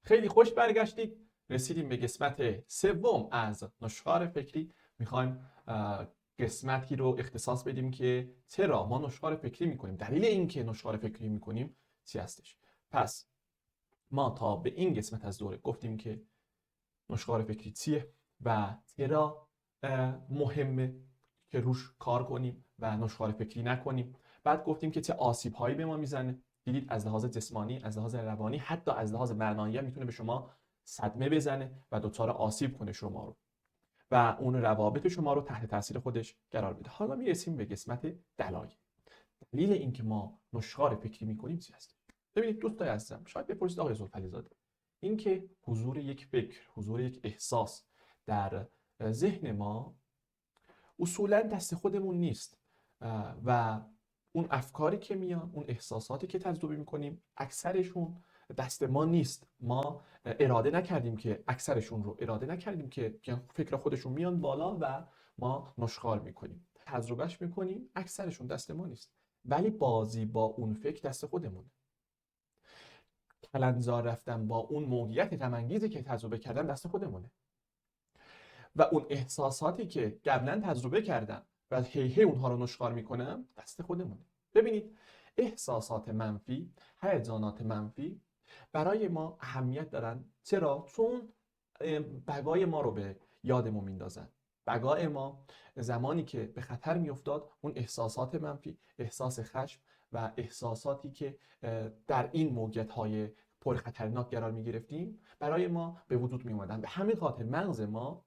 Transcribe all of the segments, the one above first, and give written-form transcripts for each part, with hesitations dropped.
خیلی خوش برگشتید. رسیدیم به قسمت سوم از نشخوار فکری. میخوایم قسمتی رو اختصاص بدیم که چرا ما نشخوار فکری میکنیم، دلیل اینکه نشخوار فکری میکنیم چی هستش. پس ما تا به این قسمت از دوره گفتیم که نشخوار فکری چیه و چرا مهمه که روش کار کنیم و نشخوار فکری نکنیم. بعد گفتیم که چه آسیب هایی به ما میزنه. دیدید از لحاظ جسمانی، از لحاظ روانی، حتی از لحاظ معنایی میتونه به شما صدمه بزنه و دچار آسیب کنه شما رو و اون روابط شما رو تحت تاثیر خودش قرار بده. حالا میرسیم به قسمت دلایل. دلیل اینکه ما نشخوار فکری میکنیم چی هست؟ ببینید دوستای عزیزم، شاید بپرسید آقای زلفلی زاده، اینکه حضور یک فکر، حضور یک احساس در ذهن ما اصولا دست خودمون نیست و اون افکاری که میان، اون احساساتی که تجربه میکنیم، اکثرشون دست ما نیست. ما اراده نکردیم که اکثرشون رو اراده نکردیم که فکر خودشون میان بالا و ما نشخوار میکنیم، تجربهش میکنیم، اکثرشون دست ما نیست. ولی بازی با اون فکر دست خودمونه. کلنجار رفتن با اون موقعیت غم‌انگیزی که تجربه کردن دست خودمونه و اون احساساتی که قبلا تجربه کردم و هی اونها رو نشخوار میکنم دست خودمونه. ببینید احساسات منفی، هیجانات منفی برای ما اهمیت دارن. چرا؟ چون بقای ما رو به یادمون میندازن. بقای ما زمانی که به خطر میافتاد، اون احساسات منفی، احساس خشم و احساساتی که در این موقعیت‌های پر خطرناک قرار می گرفتیم برای ما به وجود می اومدن. به همین خاطر مغز ما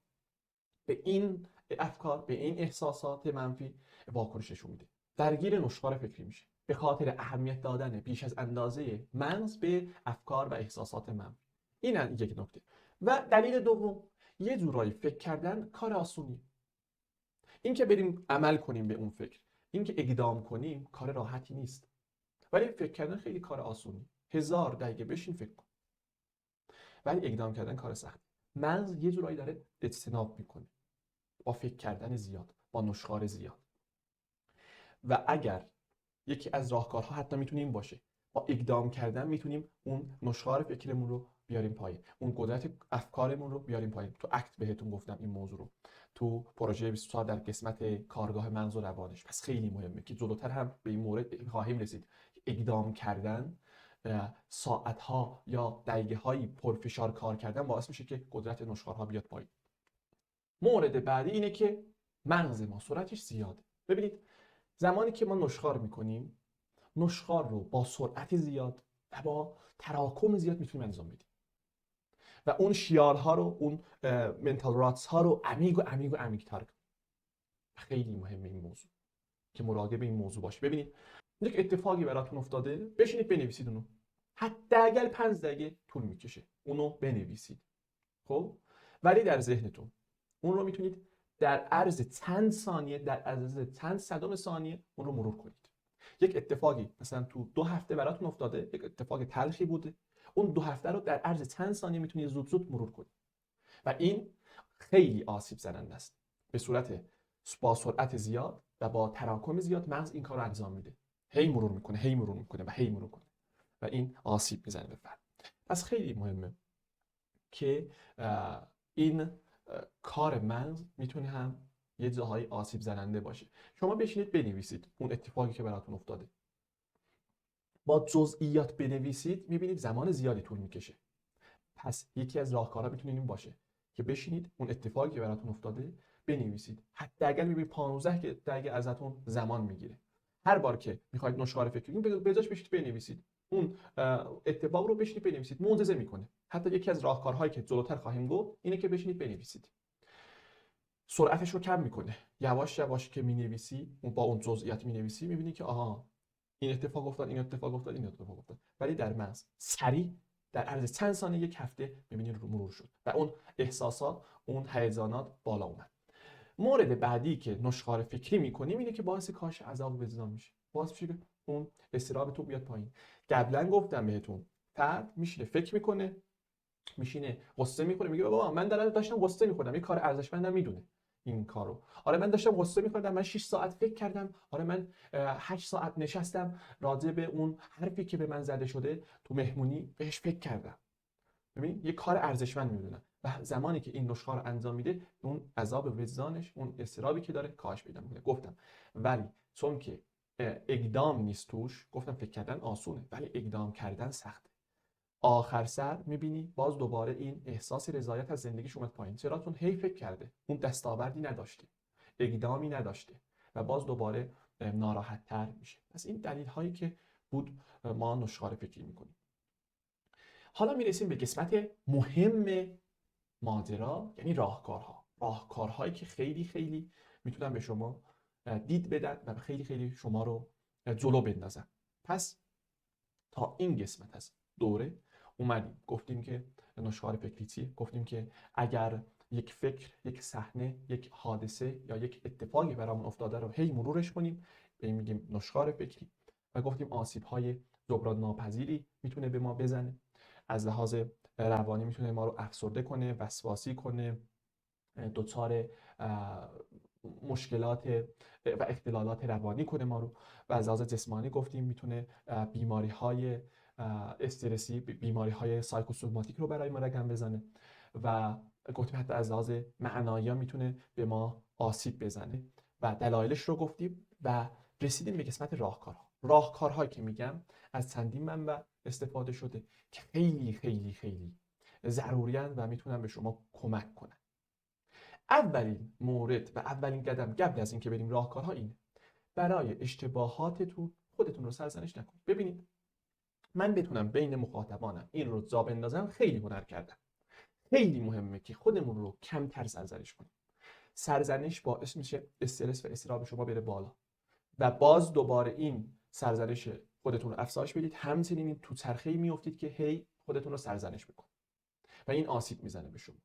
به این افکار، به این احساسات منفی واکنش نشون میده، درگیر نشخوار فکری میشه به خاطر اهمیت دادن بیش از اندازه مغز به افکار و احساسات منفی. این یک نکته. و دلیل دوم، یه جورایی فکر کردن کار آسونی. این که بریم عمل کنیم به اون فکر، این که اقدام کنیم کار راحتی نیست، ولی فکر کردن خیلی کار آسونی. 1000 دقیقه بشین فکر کن، ولی اقدام کردن کار سخت. مغز یه جورایی داره اجتناب میکنه با فکر کردن زیاد، با نشخوار زیاد. و اگر یکی از راهکارها حتی میتونه این باشه، با اقدام کردن میتونیم اون نشخوار فکرمون رو بیاریم پایین، اون قدرت افکارمون رو بیاریم پایین. تو اکت بهتون گفتم این موضوع رو، تو پروژه 24 در قسمت کارگاه مغز و روانش. پس خیلی مهمه که جلوتر هم به این مورد خواهیم رسید. اقدام کردن، ساعت‌ها یا دقیقه‌هایی پرفشار کار کردن باعث میشه که قدرت نشخوارها بیاد پایین. مورد بعدی اینه که مغز ما سرعتش زیاده. ببینید زمانی که ما نشخوار میکنیم، نشخوار رو با سرعت زیاد و با تراکم زیاد میتونیم انجام بدیم و اون شیارها رو، اون منتال راتس ها رو عمیق و عمیق و عمیق تر کنیم. خیلی مهمه این موضوع که مراقب این موضوع باشه. ببینید یک اتفاقی براتون افتاده، بشینید بنویسید اونو. حداقل 5 دقیقه طول میکشه اونو بنویسید. خب ولی در ذهنتون اون رو میتونید در عرض چند ثانیه، در عرض چند صدم ثانیه اون رو مرور کنید. یک اتفاقی مثلا تو 2 هفته براتون افتاده، یک اتفاق تلخی بوده، اون 2 هفته رو در عرض چند ثانیه میتونید زود زود مرور کنید و این خیلی آسیب زننده است. به صورت با سرعت زیاد و با تراکم زیاد مغز این کار رو انجام میده، هی مرور میکنه، هی مرور میکنه و هی مرور میکنه و این آسیب میزنه به فرد. پس خیلی مهمه که این کار مغز میتونه هم یه جاهای آسیب زننده باشه. شما بشینید بنویسید اون اتفاقی که براتون افتاده، با جزئیات بنویسید، میبینید زمان زیادی طول میکشه. پس یکی از راهکارها میتونه این باشه که بشینید اون اتفاقی که براتون افتاده بنویسید. حداقل میبینید 15 دقیقه ازتون زمان میگیره. هر بار که میخواید نشخوار فکری کنید به جاش بشید بنویسید اون اتفاق رو، بشینید بنویسید، معجزه میکنه. حتی یکی از راهکارهایی که جلوتر خواهیم گفت اینه که بشینید بنویسید، سرعتش رو کم میکنه. یواش یواش که مینویسی، با اون جزئیات مینویسی، میبینی که آها این اتفاق افتاد، این اتفاق افتاد، این اتفاق افتاد. ولی در مغز سریع در عرض چند ثانیه، یک هفته میبینی رو مرور شد و اون احساسات، اون هیجانات بالا اومد. مورد بعدی که نشخوار فکری میکنیم اینه که باعث کاهش عذاب وجدان میشه، باعث میشه که اون استراب تو بیاد پایین. قبلا گفتم بهتون، فرد میشینه فکر میکنه، میشینه قصه میکنه، میگه بابا من داشتم قصه میخوردم، این کار ارزشمندم میدونه این کارو. آره من داشتم قصه میخوردم، من 6 ساعت فکر کردم، آره من 8 ساعت نشستم راجع به اون حرفی که به من زده شده تو مهمونی بهش فکر کردم. ببین یه کار ارزشمند میدونن و زمانی که این نشخوار رو انجام میده اون عذاب وجدانش، اون اضطرابی که داره کاهش پیدا میکنه. گفتم ولی چون که اقدام نیست توش، گفتم فکر کردن آسونه ولی اقدام کردن سخته. آخر سر میبینی باز دوباره این احساس رضایت از زندگیش اومد پایین. چرا؟ چون هی فکر کرده، اون دستاوردی نداشته، اقدامی نداشته و باز دوباره ناراحت تر میشه. پس این دلیل هایی که بود ما نشخوار فکری میکنیم. حالا میرسیم به قسمت مهم ماجرا، یعنی راهکارها. راهکارهایی که خیلی خیلی میتونن به شما دید بدن و خیلی خیلی شما رو جلو بندازن. پس تا این قسمت از دوره اومدیم گفتیم که نشخوار فکری چیه؟ گفتیم که اگر یک فکر، یک صحنه، یک حادثه یا یک اتفاقی برامون افتاده رو هی مرورش کنیم به این میگیم نشخوار فکری. و گفتیم آسیب‌های جبران ناپذیری میتونه به ما بزنه، از لحاظ روانی میتونه ما رو افسرده کنه، وسواسی کنه، دچار مشکلات و اختلالات روانی کنه ما رو. و از لحاظ جسمانی گفتیم میتونه بیماری های استرسی، بیماری های سایکوسوماتیک رو برای ما رقم بزنه و گفتیم حتی از لحاظ معنایی میتونه به ما آسیب بزنه و دلایلش رو گفتیم و رسیدیم به قسمت راهکارها. راهکارهایی که میگم از چندین منبع استفاده شده که خیلی خیلی خیلی ضروریان و میتونن به شما کمک کنن. اولین مورد و اولین قدم قبل از اینکه بریم راهکارها اینه: برای اشتباهاتتون خودتون رو سرزنش نکنید. ببینید من بتونم بین مخاطبانم این رو جا بندازم خیلی هنر کردم. خیلی مهمه که خودمون رو کمتر سرزنش کنیم. سرزنش باعث میشه استرس و اضطراب شما بره بالا و باز دوباره این سرزنش خودتون رو افزایش بدید، همچنین تو چرخه‌ای میافتید که هی خودتون رو سرزنش میکنید و این آسیب میزنه به شما.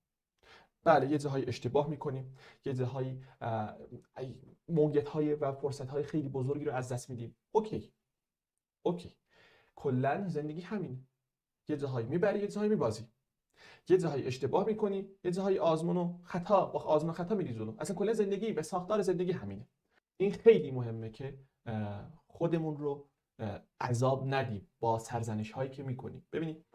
بله یه جاهای اشتباه میکنیم، یه جاهایی موقعیت‌های و فرصت‌های خیلی بزرگی رو از دست میدیم. اوکی کلا زندگی همینه، یه جاهایی میبری یه جاهایی میبازی، یه جاهایی اشتباه میکنی یه جاهایی آزمون و خطا با آزمون و خطا میری جلو. اصلا کلا زندگی و ساختار زندگی همینه. این خیلی مهمه که خودمون رو عذاب ندیم با سرزنش هایی که میکنیم. ببینید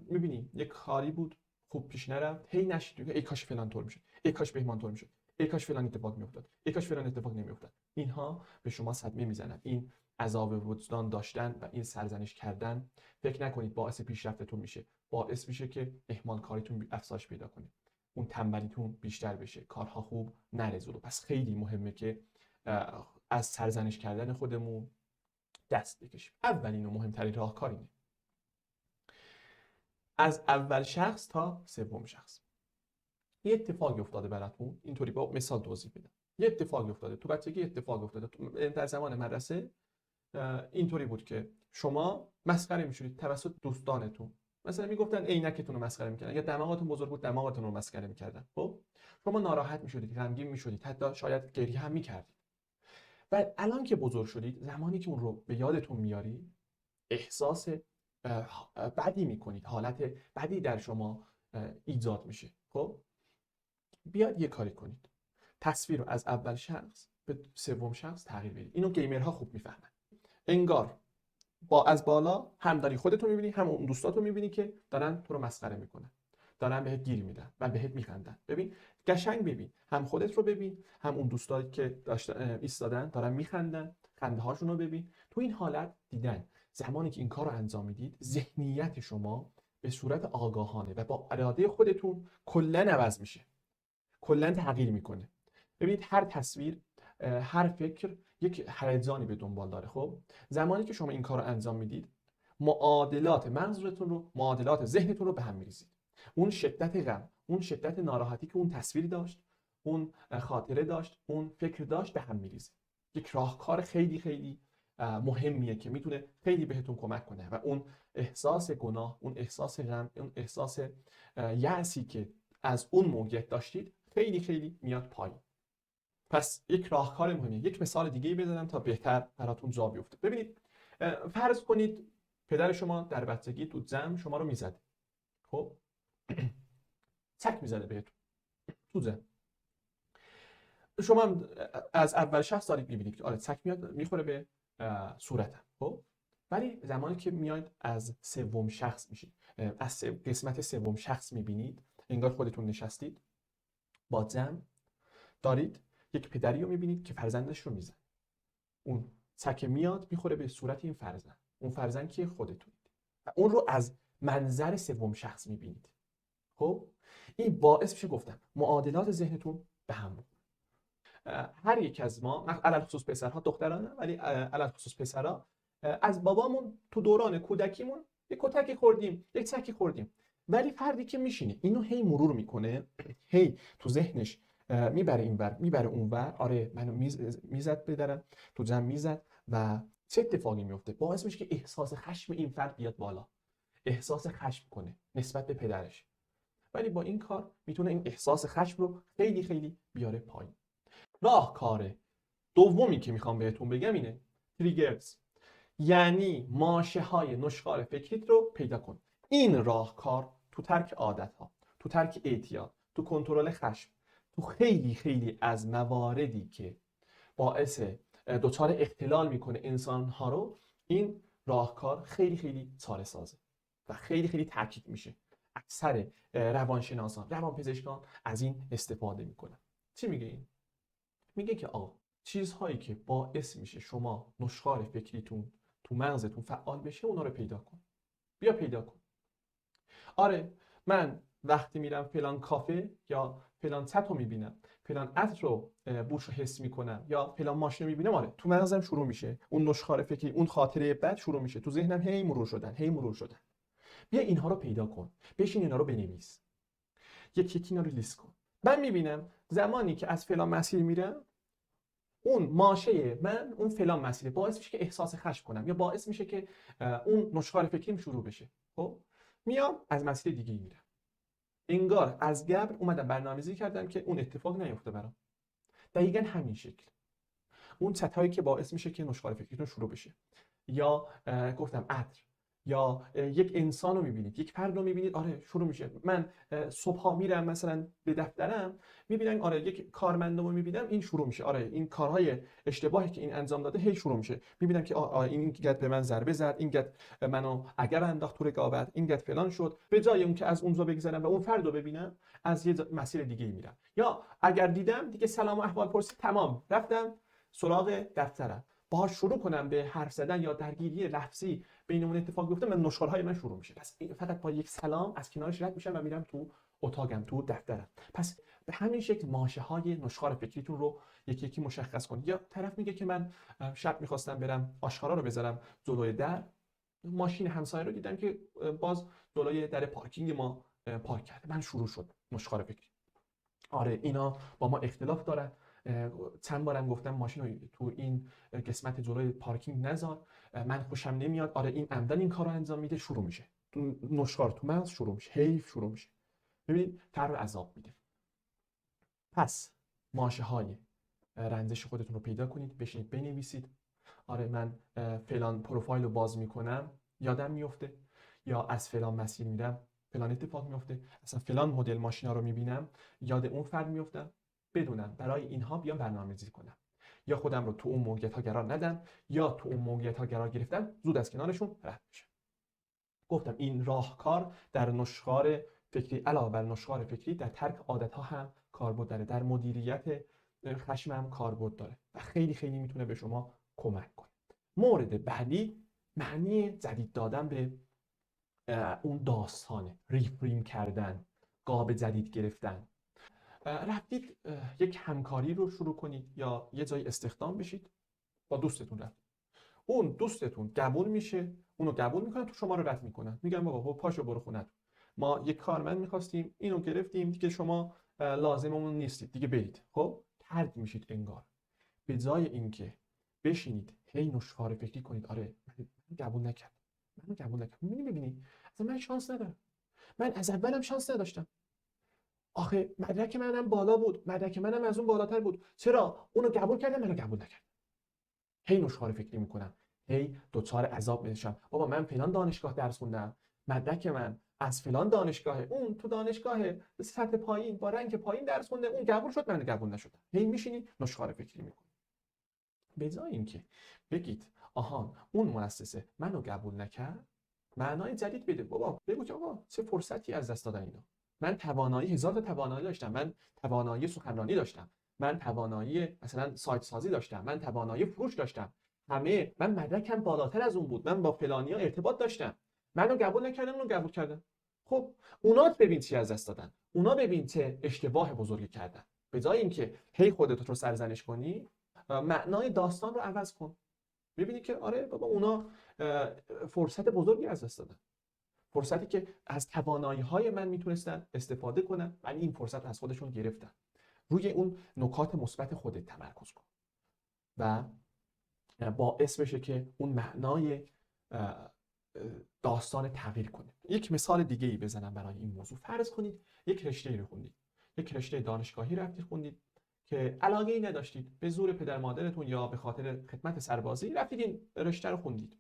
میبینی یک کاری بود خوب پیش نرفت، هی نشید ای کاش فلان طور میشد، ای کاش بهمان طور میشد، ای کاش فلان اتفاق میافتاد، ای کاش فلان اتفاق نمیافتاد. اینها به شما صدمه میزنن. این عذاب وجدان داشتن و این سرزنش کردن فکر نکنید باعث پیشرفتتون میشه، باعث میشه که اهمال کاریتون افزایش پیدا کنه، اون تنبلیتون بیشتر بشه، کارها خوب نره جلو. پس خیلی مهمه که از سرزنش کردن خودمون دست بکشیم. اولین و مهمترین راهکار اینه: از اول شخص تا سوم شخص. یه اتفاقی افتاده براتون، اینطوری با مثال توضیح بدم. یه اتفاقی افتاده تو بچگی، اتفاقی افتاده در زمان مدرسه. اینطوری بود که شما مسخره میشدید توسط دوستانتون. مثلا میگفتن عینکتون رو مسخره میکردن، یا دماغتون بزرگ بود دماغتون رو مسخره میکردن. خب شما ناراحت میشدید، غمگین میشدید، حتی شاید گریه هم میکردید. و الان که بزرگ شدید، زمانی که اون رو به یادتون میاری، احساس بدی میکنید، حالت بدی در شما ایجاد میشه. خب بیاد یه کاری کنید، تصویر رو از اول شخص به سوم شخص تغییر بدید. اینو گیمرها خوب میفهمن. انگار از بالا هم داری خودتو میبینی، هم اون دوستاتو میبینی که دارن تو رو مسخره میکنن، دارن بهت گیر میدن و بهت میخندن. ببین قشنگ ببین، هم خودت رو ببین، هم اون دوستایی که ایستادن دارن میخندن، خنده هاشون رو ببین. تو این حالت دیدن زمانی که این کار رو انجام میدید، ذهنیت شما به صورت آگاهانه و با اراده خودتون کلا عوض میشه، کلا تغییر میکنه. ببینید هر تصویر، هر فکر یک هیجانی به دنبال داره. خب زمانی که شما این کار رو انجام میدید، معادلات مغزتون رو، معادلات ذهنتون رو به هم میریزید. اون شدت غم، اون شدت ناراحتی که اون تصویری داشت، اون خاطره داشت، اون فکر داشت، به هم میریزید. یک راهکار خیلی خیلی مهمیه که میتونه خیلی بهتون کمک کنه و اون احساس گناه، اون احساس غم، اون احساس یأسی که از اون موقعیت داشتید خیلی خیلی میاد پایین. پس یک راهکار مهمه. یک مثال دیگه بزنم تا بهتر براتون جا بیفته. ببینید فرض کنید پدر شما در بچگی تو جمع شما رو میزده. خب چک میزده بهتون تو جمع. شما از اول شخص دارید میبینید که آره چک میاد میخوره به صورتم. خب ولی زمانی که میاید از سوم شخص میشید از قسمت سوم شخص میبینید، انگار خودتون نشستید با جمع دارید یک پدری رو میبینید که فرزندش رو میزنه. اون سکه میاد میخوره به صورت این فرزند. اون فرزند که خودتونید و اون رو از منظر سوم شخص میبینید. خب این باعث میشه گفتم معادلات ذهنتون به هم بخوره. هر یک از ما، علل خصوص پسرها، دختران نه ولی علل خصوص پسرها، از بابامون تو دوران کودکیمون یک کتکی خوردیم، یک سکی خوردیم. ولی فردی که میشینه اینو هی مرور میکنه، هی تو ذهنش میبره اینور میبره اونور، آره منو میزد بدرم، تو جمع میزد و چه اتفاقی میفته؟ باعث میشه که احساس خشم این فرد بیاد بالا، احساس خشم کنه نسبت به پدرش. ولی با این کار میتونه این احساس خشم رو خیلی خیلی بیاره پایین. راهکار دومی که میخوام بهتون بگم اینه، تریگرز، یعنی ماشه های نشخوار فکریت رو پیدا کن. این راهکار تو ترک عادت ها، تو ترک اعتیاد، تو کنترل خشم، تو خیلی خیلی از مواردی که باعث دچار اختلال میکنه انسان ها رو، این راهکار خیلی خیلی چاره سازه و خیلی خیلی تاکید میشه. اکثر روانشناسان، روانپزشکان از این استفاده میکنن. چی میگه این؟ میگه که آقا چیزهایی که باعث میشه شما نشخوار فکریتون تو مغزتون فعال بشه اونا رو پیدا کن. بیا پیدا کن. آره من وقتی میرم فلان کافه یا فلان سطح رو میبینم، فلان عطر رو بوش رو حس میکنم یا فلان ماشین رو میبینم، آره تو مغزم شروع میشه اون نشخوار فکری، اون خاطره بد شروع میشه تو ذهنم، هی مرور شدن. بیا اینها رو پیدا کن، بشین اینا رو بنویس، یکی اینا رو لیست کن. من میبینم زمانی که از فلان مسیر میرم، اون ماشه من اون فلان مسیر باعث میشه که احساس خشم کنم یا باعث میشه که اون نشخوار فکریم شروع بشه. خب میام از مسیر دیگه میرم، انگار از قبل اومدم برنامه‌ریزی کردم که اون اتفاق نیفته برام. دقیقاً همین شکل اون سطحی که باعث میشه که نشخوار فکریتون شروع بشه، یا گفتم عطر، یا یک انسان رو میبینید، یک فرد رو میبینید، آره شروع میشه. من صبحا میرم مثلا به دفترم، میبینم آره یک کارمندمو میبینم، این شروع میشه، آره این کارهای اشتباهی که این انجام داده هی شروع میشه. میبینم که این گد به من ضربه زد، این گد منو اگر انداخت تو رقابت، این گد فلان شد. به جای اون که از اونجا بگذرم و اون فرد رو ببینم، از یه مسیر دیگه میرم. یا اگر دیدم دیگه سلام و احوال پرسی، تمام، رفتم سراغ دفترم، باهاش شروع کنم به حرف زدن یا درگیری لفظی بینمون اتفاق بیفته، من نشخوارهای من شروع میشه. پس فقط با یک سلام از کنارش رد میشم و میرم تو اتاقم، تو دفترم. پس به همین شکل ماشه های نشخوار فکریتون رو یکی یکی مشخص کنید. یا طرف میگه که من شب میخواستم برم آشکارا رو بذارم جلوی در، ماشین همسایه رو دیدم که باز جلوی در پارکینگ ما پارک کرده، من شروع شد نشخوار فکری. آره اینا با ما اختلاف دارن، چند بارم گفتم ماشین رو تو این قسمت جلوی پارکینگ نذار، من خوشم نمیاد، آره این عمدن این کارو انجام میده، شروع میشه تو نشخوار تو مغز شروع میشه، حیف شروع میشه. ببینید تر و عذاب میده. پس ماشه های رنجش خودتون رو پیدا کنید، بشینید بنویسید، آره من فلان پروفایل رو باز میکنم یادم میفته، یا از فلان مسیر میرم فلان اتفاق میفته، اصلا فلان مدل ماشینا رو میبینم یاد اون فرد میفتم، بدونم برای اینها بیام برنامه‌ریزی کنم، یا خودم رو تو اون موقعیت ها قرار ندم، یا تو اون موقعیت ها قرار گرفتم زود از کنارشون رد بشم. گفتم این راهکار در نشخوار فکری علاوه بر نشخوار فکری در ترک عادت ها هم کاربرد داره، در مدیریت خشم هم کاربرد داره و خیلی خیلی میتونه به شما کمک کنه. مورد بعدی معنی جدید دادن به اون داستانه، ریفریم کردن، قاب جدید گرفتن. رفتید یک همکاری رو شروع کنید یا یه جای استخدام بشید، با دوستتون رفت، اون دوستتون قبول میشه، اونو قبول میکنن، تو شما رو رد میکنن، میگن بابا پاشو برو خونت، ما یک کارمند میخواستیم اینو گرفتیم دیگه، شما لازممون نیستید دیگه، برید. خب طرد میشید انگار. به جای اینکه بشینید هی نشخوار فکری کنید، آره من قبول نکردم، منو قبول نکرد، میبینی اصلا من شانس ندارم، من از اولم شانس نداشتم، آخه مدرک منم بالا بود، مدرک منم از اون بالاتر بود، چرا اونو قبول کردم منو قبول نکرد. هی نشخوار فکری میکنم، هی دوچار عذاب میشم، بابا من فلان دانشگاه درس خوندم، مدرک من از فلان دانشگاه، اون تو دانشگاه سطح پایین با رنگ پایین درس خونده، اون قبول شد من قبول نشدم. هی میشینی نشخوار فکری میکنی. به جای اینکه بگید آهان اون مؤسسه منو قبول نکرد، معنای جدید بده. بابا بگو که آقا چه فرصتی از دست دادن اینا. من توانایی هزار تا توانایی داشتم، من توانایی سخنرانی داشتم، من توانایی مثلا سایت سازی داشتم، من توانایی فروش داشتم، همه من مدرکم بالاتر از اون بود، من با فلانیا ارتباط داشتم، منو قبول نکردن، اونو قبول کردن. خب اونا ببین چی از دست دادن، اونا ببین چه اشتباه بزرگی کردن. به جای اینکه هی خودت رو سرزنش کنی، معنای داستان رو عوض کن. ببینی که آره بابا اونا فرصت بزرگی از دست دادن، فرصتی که از توانایی‌های من میتونستن استفاده کنن ولی این فرصت از خودشون گرفتن. روی اون نکات مثبت خودت تمرکز کن و باعث بشه که اون معنای داستان تغییر کنه. یک مثال دیگه ای بزنم برای این موضوع. فرض کنید یک رشته رو خوندید، یک رشته دانشگاهی رفتید خوندید که علاقه ای نداشتید، به زور پدر مادرتون یا به خاطر خدمت سربازی رفتید این رشته رو خوندید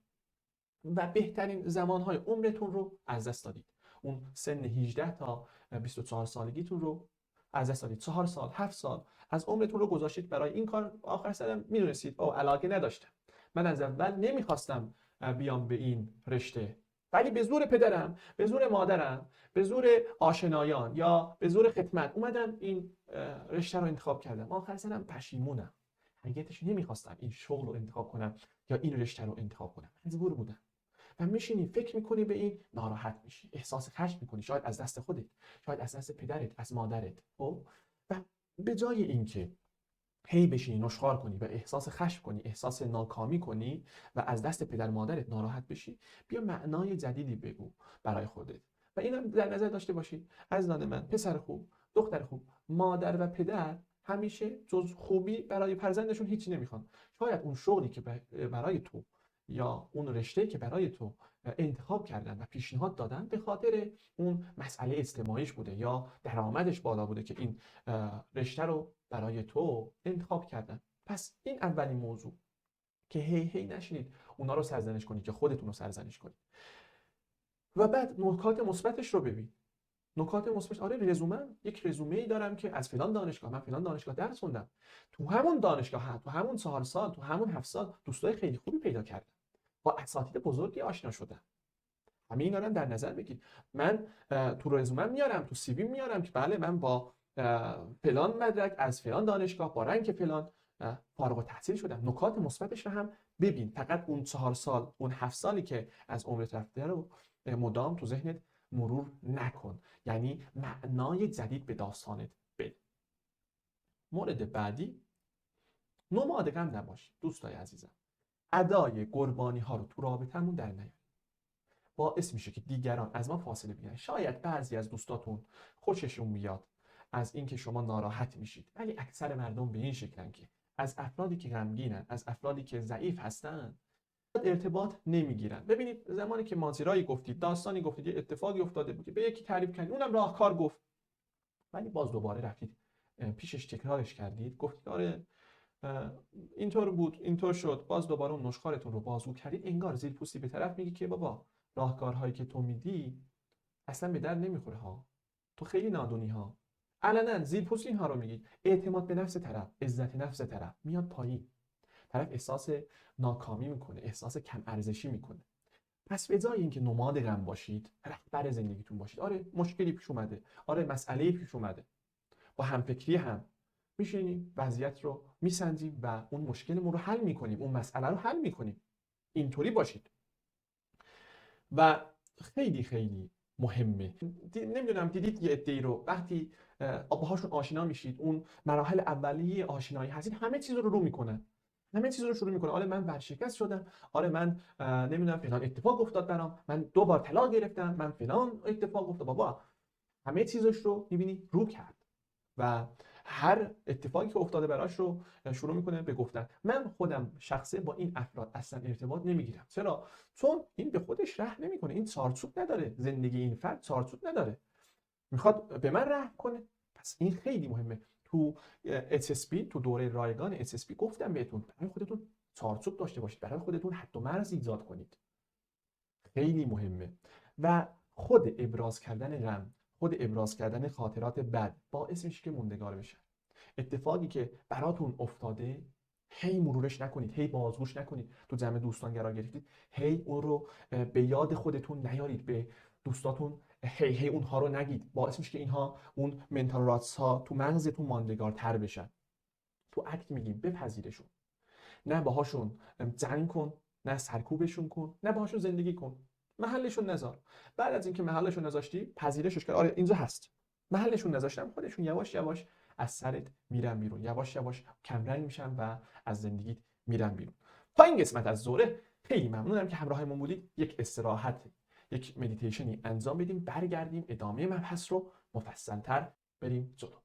و بهترین زمانهای عمرتون رو از دست دادید. اون سن 18 تا 24 سالگیتون رو از دست دادید. 4 سال 7 سال از عمرتون رو گذاشتید برای این کار. آخر سرم میدونستید او علاقه نداشتم، من از اول نمیخواستم بیام به این رشته، ولی به زور پدرم، به زور مادرم، به زور آشنایان یا به زور خدمت اومدم این رشته رو انتخاب کردم. آخر سرم پشیمونم، حقیقتش نمیخواستم این شغل رو انتخاب کنم یا این رشته رو انتخاب کنم، مجبور بودم. و میشینی فکر میکنی به این، ناراحت میشی، احساس خشم میکنی، شاید از دست خودت، شاید از دست پدرت، از مادرت. و به جای اینکه هی بشینی نشخوار کنی و احساس خشم کنی، احساس ناکامی کنی و از دست پدر مادرت ناراحت بشی، بیا معنای جدیدی بگو برای خودت. و اینم در نظر داشته باشید عزیزان من، پسر خوب، دختر خوب، مادر و پدر همیشه جز خوبی برای فرزندشون هیچی نمیخوان. شاید اون شغلی که برای تو یا اون رشته که برای تو انتخاب کردن و پیشنهاد دادن به خاطر اون مسئله اجتماعیش بوده یا درآمدش بالا بوده که این رشته رو برای تو انتخاب کردن. پس این اولین موضوع که هی نشینید اونا رو سرزنش کنید که خودتون رو سرزنش کنید. و بعد نکات مثبتش رو ببین. نکات مثبت، آره رزومم یک رزومه‌ای دارم که از فلان دانشگاه، من فلان دانشگاه درس خوندم، تو همون دانشگاه، تو همون 4 سال، تو همون 7 سال دوستای خیلی خوبی پیدا کردم، با اساتید بزرگی آشنا شدم. همه اینا رو در نظر بگیر. من تو رزومم میارم، تو سی وی میارم که بله من با فلان مدرک از فلان دانشگاه با رنگ فلان فارغ التحصیل شدم. نکات مثبتش رو هم ببین، فقط اون 4 سال، اون 7 سالی که از عمرت رفته رو مدام تو ذهنت مرور نکن، یعنی معنای جدید به داستانت بده. مورد بعدی، نماد غم نباش دوستای عزیزم. ادای قربانی ها رو تو رابطمون در نیار، باعث میشه که دیگران از ما فاصله بگیرن. شاید بعضی از دوستاتون خوششون میاد از اینکه شما ناراحت میشید، ولی اکثر مردم به این شکلن که از افرادی که غمگینن، از افرادی که ضعیف هستن ارتباط نمیگیرن. ببینید زمانی که ماجرایی گفتید، داستانی گفتید، یه اتفاقی افتاده بود که به یکی تعریف کردید، اونم راهکار گفت، ولی باز دوباره رفتید پیشش تکرارش کردید، گفتید آره اینطور بود، اینطور شد، باز دوباره اون نشخوارتون رو بازگو کردید، انگار زیر پوستی به طرف میگی که بابا راهکارهایی که تو میدی اصلا به درد نمیخوره ها، تو خیلی نادونی ها. علنا زیر پوستی اینها رو میگی، اعتماد به نفس طرف، عزت نفس طرف میاد پایین، طرف احساس ناکامی میکنه، احساس کم ارزشی میکنه. پس به جای اینکه نماد غم باشید، رهبر زندگیتون باشید. آره مشکلی پیش اومده، آره مسئله پیش اومده، با همفکری هم میشینیم وضعیت رو میسنجیم و اون مشکلمون رو حل میکنیم، اون مسئله رو حل میکنیم. اینطوری باشید. و خیلی خیلی مهمه، نمیدونم دیدید یه عده‌ای رو وقتی باهاشون آشنا میشید، اون مراحل اولیه آشنایی هستید، همه چیز رو میکنن، همه چیز رو شروع میکنه. آره من ورشکست شدم، آره من نمیدونم فلان اتفاق افتاد برام، من 2 بار طلاق گرفتم، من فلان اتفاق افتاد. بابا همه چیزش رو میبینی رو کرد و هر اتفاقی که افتاده براش رو شروع میکنه به گفتن. من خودم شخصه با این افراد اصلا ارتباط نمیگیرم. چرا؟ چون این به خودش رحم نمیکنه، این چارچوب نداره، زندگی این فرد چارچوب نداره، میخواد به من رحم کنه. پس این خیلی مهمه. تو HSP، تو دوره رایگان HSP گفتم بهتون برای خودتون چارچوب داشته باشید، برای خودتون حد و مرز ایجاد کنید، خیلی مهمه. و خود ابراز کردن غم، خود ابراز کردن خاطرات بد باعث میشه که موندگار بشن. اتفاقی که براتون افتاده هی مرورش نکنید، هی بازگوش نکنید. تو جمع دوستان قرار گرفتید، هی اون رو به یاد خودتون نیارید، به دوستاتون هی اونها رو نگید. باعث میشه که اینها، اون منتال راتس ها تو مغزتون ماندگارتر بشن. تو اکت میگیم بپذیرشون، نه باهاشون جنگ کن، نه سرکوبشون کن، نه باهاشون زندگی کن. محلشون نذار. بعد از اینکه محلشون نذاشتی، پذیرشش کرد، آره اینجا هست. محلشون نذاشتم، خودشون یواش یواش از سرت میرن بیرون، یواش یواش کمرنگ میشن و از زندگیت میرن بیرون. تا این قسمت از دوره خیلی ممنونم که همراهمون بودید. یک استراحت، یک مدیتیشنی انجام بدیم، برگردیم ادامه مبحث رو مفصل‌تر بریم جلو.